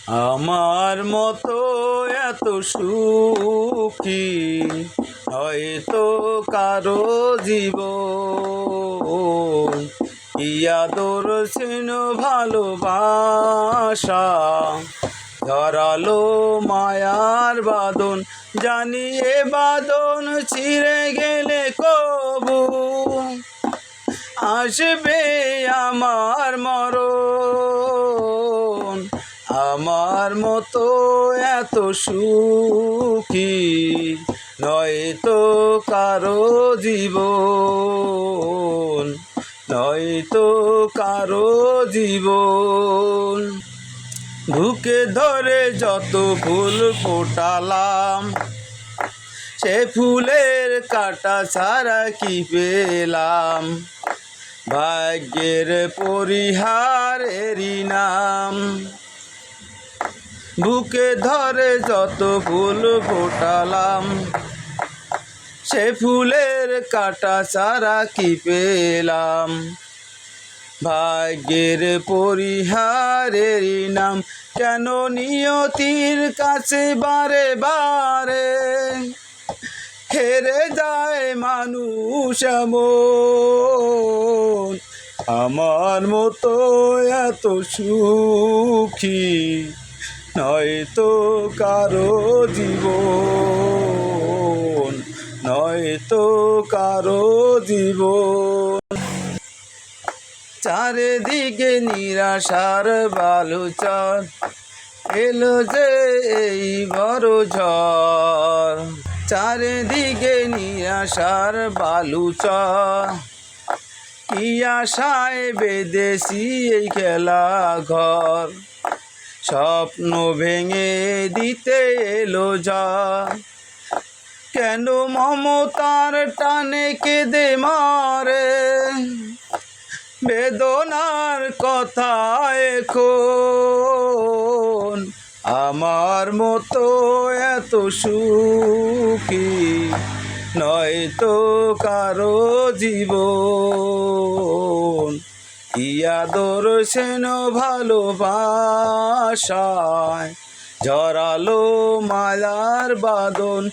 আমার মতো এত সুখী হয়তো কারো জীবন, কি আদর ছিল ভালোবাসা, ধরালো মায়ার বাঁধন। জানি এ বাঁধন ছিঁড়ে গেলে কবু আসবে আমার মরণ। আমার মতো এত সুখী নয়তো কারো জীবন, নয়তো কারো জীবন। বুকে ধরে যত ফুল ফোটালাম, সে ফুলের কাঁটা ছাড়া কি পেলাম? ভাগ্যের পরিহারেরই নাম। বুকে ধরে যত ফুল ফোটালাম, সে ফুলের কাঁটা ছাড়া কি পেলাম? ভাগ্যের পরিহারেরই নাম। কেন নিয়তির কাছে বারে বারে হেরে যায় মানুষ এমন? আমার মতো এত সুখী নয়তো কারো জীবন, নয়তো কারো জীবন। চারিদিকে নিরাশার বালুচর, এলো যে এই বড় ঝড়। চারিদিকে নিরাশার বালুচর, কি আশায় বেঁধেছি এই খেলা ঘর। স্বপ্ন ভেঙে দিতে এলো ঝড়। কেন মমতার টানে কেঁদে মরে, বেদনার কথা এখন? আমার মতো এত সুখী নয়তো কারো জীবন, কি আদর সেন ভালোবাসায়, জড়ালো মায়ার বাঁধন।